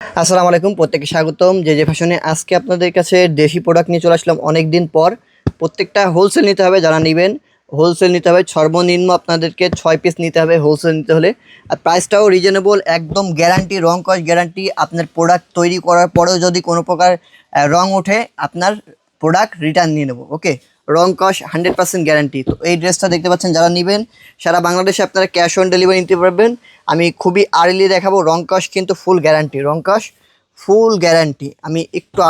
আসসালামু আলাইকুম, প্রত্যেককে স্বাগতম যে ফ্যাশনে। আজকে আপনাদের কাছে দেশি প্রোডাক্ট নিয়ে চলে আসলাম অনেক দিন পর। প্রত্যেকটা হোলসেল নিতে হবে, যারা নেবেন হোলসেল নিতে হবে। সর্বনিম্ন আপনাদেরকে 6 পিস নিতে হবে হোলসেল নিতে হলে। আর প্রাইসটাও রিজনেবল, একদম গ্যারান্টি, রং কস গ্যারান্টি। আপনার প্রোডাক্ট তৈরি করার পরেও যদি কোনো প্রকার রং ওঠে, আপনার প্রোডাক্ট রিটার্ন নিয়ে নেবো। ওকে, রং কস 100% গ্যারান্টি। তো এই ড্রেসটা দেখতে পাচ্ছেন, যারা নেবেন সারা বাংলাদেশে আপনারা ক্যাশ অন ডেলিভারি নিতে পারবেন। আমি খুবই আর্লি দেখাবো, রং কস কিন্তু ফুল গ্যারান্টি, রং কস ফুল গ্যারান্টি। আমি একটু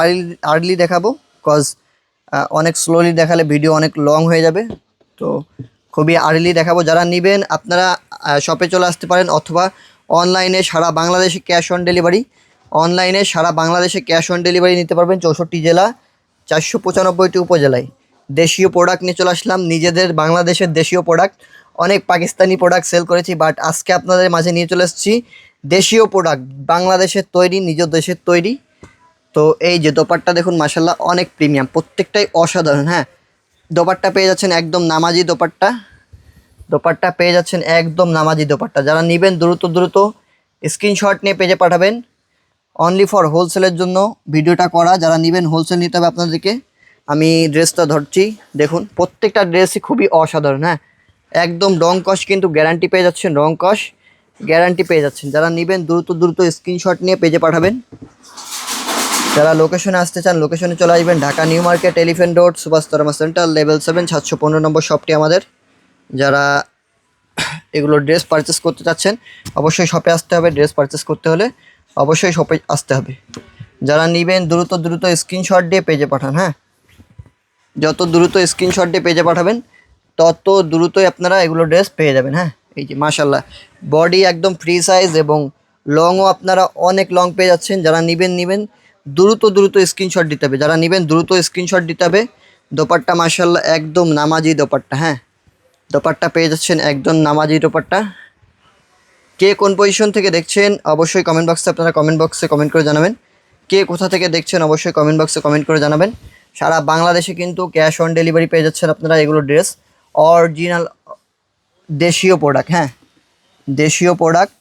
আর্লি দেখাবো, কজ অনেক স্লোলি দেখালে ভিডিও অনেক লং হয়ে যাবে। তো খুবই আর্লি দেখাবো। যারা নেবেন আপনারা শপে চলে আসতে পারেন, অথবা অনলাইনে সারা বাংলাদেশে ক্যাশ অন ডেলিভারি। অনলাইনে সারা বাংলাদেশে ক্যাশ অন ডেলিভারি নিতে পারবেন। 64 জেলা, 495টি উপজেলায়। দেশীয় প্রোডাক্ট নিয়ে চলে আসলাম, নিজেদের বাংলাদেশের দেশীয় প্রোডাক্ট। অনেক পাকিস্তানি প্রোডাক্ট সেল করেছি, বাট আজকে আপনাদের মাঝে নিয়ে চলে এসেছি দেশীয় প্রোডাক্ট, বাংলাদেশের তৈরি, নিজ দেশের তৈরি। তো এই যে দোপাট্টা দেখুন, মাশাল্লাহ অনেক প্রিমিয়াম, প্রত্যেকটাই অসাধারণ। হ্যাঁ, দোপাট্টা পেয়ে যাচ্ছেন একদম নামাজি দোপাট্টা। দোপাট্টা পেয়ে যাচ্ছেন একদম নামাজি দোপাট্টা। যারা নেবেন দ্রুত স্ক্রিনশট নিয়ে পেজে পাঠাবেন। অনলি ফর হোলসেলের জন্য ভিডিওটা করা। যারা নেবেন হোলসেল নিতে হবে আপনাদেরকে। আমি ড্রেসটা ধরছি, দেখুন প্রত্যেকটা ড্রেসই খুবই অসাধারণ। হ্যাঁ, একদম রং কস কিন্তু গ্যারান্টি পেয়ে যাচ্ছেন, রং কস গ্যারান্টি পেয়ে যাচ্ছেন। যারা নেবেন দ্রুত স্ক্রিনশট নিয়ে পেজে পাঠাবেন। যারা লোকেশনে আসতে চান লোকেশনে চলে আসবেন। Dhaka New Market, Elephant Road, Subhash তরমা সেন্টার, লেভেল 7, 715 নম্বর শপটি আমাদের। যারা এগুলো ড্রেস পারচেস করতে চাচ্ছেন অবশ্যই শপে আসতে হবে। ড্রেস পারচেস করতে হলে অবশ্যই শপে আসতে হবে। যারা নেবেন দ্রুত স্ক্রিনশট দিয়ে পেজে পাঠান। হ্যাঁ, যত দ্রুত স্ক্রিনশট দিয়ে পেজে পাঠাবেন তত দ্রুতই আপনারা এগুলো ড্রেস পেয়ে যাবেন। হ্যাঁ, এই যে মাশাল্লাহ, বডি একদম ফ্রি সাইজ এবং লংও আপনারা অনেক লং পেয়ে যাচ্ছেন। যারা নেবেন দ্রুত স্ক্রিনশট দিতে হবে। যারা নেবেন দ্রুত স্ক্রিনশট দিতে হবে। দোপাট্টা মাশাল্লাহ একদম নামাজি দোপাট্টা। হ্যাঁ, দোপাট্টা পেয়ে যাচ্ছেন একদম নামাজি দোপাট্টা। কে কোন পজিশন থেকে দেখছেন অবশ্যই কমেন্ট বক্সে কমেন্ট করে জানাবেন। কে কোথা থেকে দেখছেন অবশ্যই কমেন্ট বক্সে কমেন্ট করে জানাবেন। সারা বাংলাদেশে কিন্তু ক্যাশ অন ডেলিভারি পেয়ে যাচ্ছেন আপনারা। এগুলো ড্রেস অরিজিনাল দেশীয় প্রোডাক্ট। হ্যাঁ, দেশীয় প্রোডাক্ট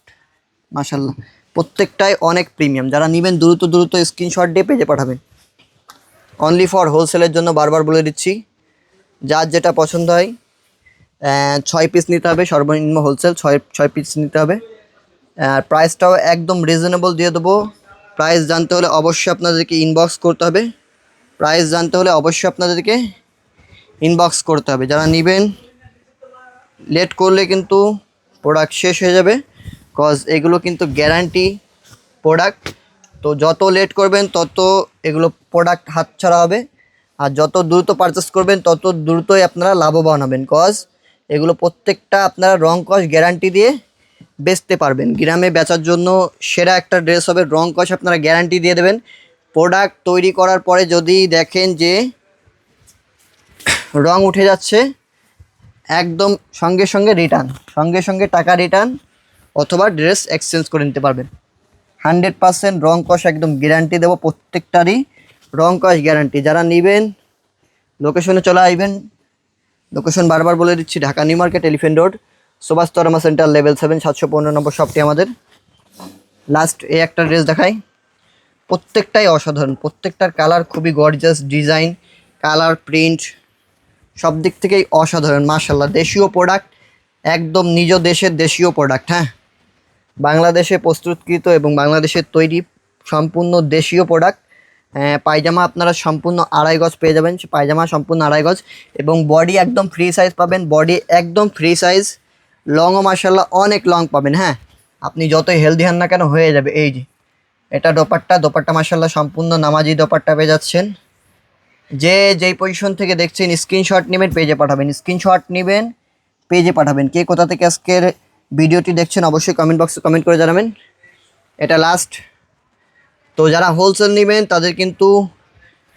মাশাল্লাহ, প্রত্যেকটাই অনেক প্রিমিয়াম। যারা নেবেন দ্রুত স্ক্রিনশট দিয়ে পেজে পাঠাবেন। অনলি ফর হোলসেলের জন্য বারবার বলে দিচ্ছি, যার যেটা পছন্দ হয় 6 পিস নিতে হবে সর্বনিম্ন। হোলসেল 6 পিস নিতে হবে। আর প্রাইসটাও একদম রিজনেবল দিয়ে দেবো। প্রাইস জানতে হলে অবশ্যই আপনাদেরকে ইনবক্স করতে হবে। প্রাইস জানতে হলে অবশ্যই আপনাদেরকে ইনবক্স করতে হবে। যারা নেবেন লেট করলে কিন্তু প্রোডাক্ট শেষ হয়ে যাবে, কজ এগুলো কিন্তু গ্যারান্টি প্রোডাক্ট। তো যত লেট করবেন তত এগুলো প্রোডাক্ট হাতছাড়া হবে। আর যত দ্রুত পারচেস করবেন তত দ্রুতই আপনারা লাভবান হবেন, কজ এগুলো প্রত্যেকটা আপনারা রং কস গ্যারান্টি দিয়ে বেচতে পারবেন। গ্রামে বেচার জন্য সেরা একটা ড্রেস হবে। রং কস আপনারা গ্যারান্টি দিয়ে দেবেন। প্রোডাক্ট তৈরি করার পরে যদি দেখেন যে রং উঠে যাচ্ছে, একদম সঙ্গে রিটার্ন, সঙ্গে টাকা রিটার্ন, অথবা ড্রেস এক্সচেঞ্জ করে নিতে পারবেন। 100% রং কস একদম গ্যারান্টি দেবো, প্রত্যেকটারই রং কস গ্যারান্টি। যারা নেবেন লোকেশনে চলে আসবেন। লোকেশন বারবার বলে দিচ্ছি, Dhaka New Market, Elephant Road, Subhash তরমা সেন্টার, লেভেল 7, 715 নম্বর শপটি আমাদের। লাস্ট এই একটা ড্রেস দেখাই, প্রত্যেকটাই অসাধারণ। প্রত্যেকটার কালার খুবই গর্জাস, ডিজাইন, কালার, প্রিন্ট সব দিক থেকেই অসাধারণ। মাশাল্লাহ, দেশীয় প্রোডাক্ট, একদম নিজ দেশের দেশীয় প্রোডাক্ট। হ্যাঁ, বাংলাদেশে প্রস্তুতকৃত এবং বাংলাদেশের তৈরি সম্পূর্ণ দেশীয় প্রোডাক্ট। পায়জামা আপনারা সম্পূর্ণ 2.5 গজ পেয়ে যাবেন। পায়জামা সম্পূর্ণ 2.5 গজ এবং বডি একদম ফ্রি সাইজ পাবেন। বডি একদম ফ্রি সাইজ, লংও মাশাল্লাহ অনেক লং পাবেন। হ্যাঁ, আপনি যতই হেলদি হন না কেন হয়ে যাবে। এই যে এটা দোপাট্টা মাশাল্লাহ সম্পূর্ণ নামাজি দোপাট্টা পেয়ে যাচ্ছেন। যেই পজিশন থেকে দেখছেন স্ক্রিনশট নেবেন, পেজে পাঠাবেন। স্ক্রিনশট নেবেন, পেজে পাঠাবেন। কে কোথা থেকে আজকের ভিডিওটি দেখছেন অবশ্যই কমেন্ট বক্সে কমেন্ট করে জানাবেন। এটা লাস্ট। তো যারা হোলসেল নেবেন তাদের কিন্তু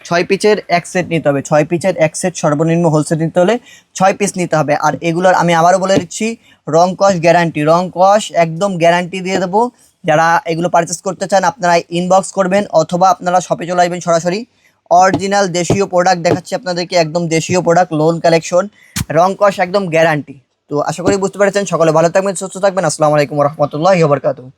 6 পিসের এক সেট নিতে হবে। 6 পিসের এক সেট সর্বনিম্ন হোলসেল নিতে হলে 6 পিস নিতে হবে। আর এগুলোর আমি আবারও বলে দিচ্ছি, রং কস গ্যারান্টি, রং কস একদম গ্যারান্টি দিয়ে দেবো। যারা এগুলো পারচেস করতে চান আপনারা ইনবক্স করবেন, অথবা আপনারা শপে চলে আসবেন সরাসরি। অরিজিনাল দেশীয় প্রোডাক্ট দেখাচ্ছি আপনাদেরকে, একদম দেশীয় প্রোডাক্ট, লোন কালেকশন, রং কস একদম গ্যারান্টি। তো আশা করি বুঝতে পেরেছেন। সকলে ভালো থাকবেন, সুস্থ থাকবেন। আসসালামু আলাইকুম ওয়া রাহমাতুল্লাহি ওয়া বারাকাতুহু।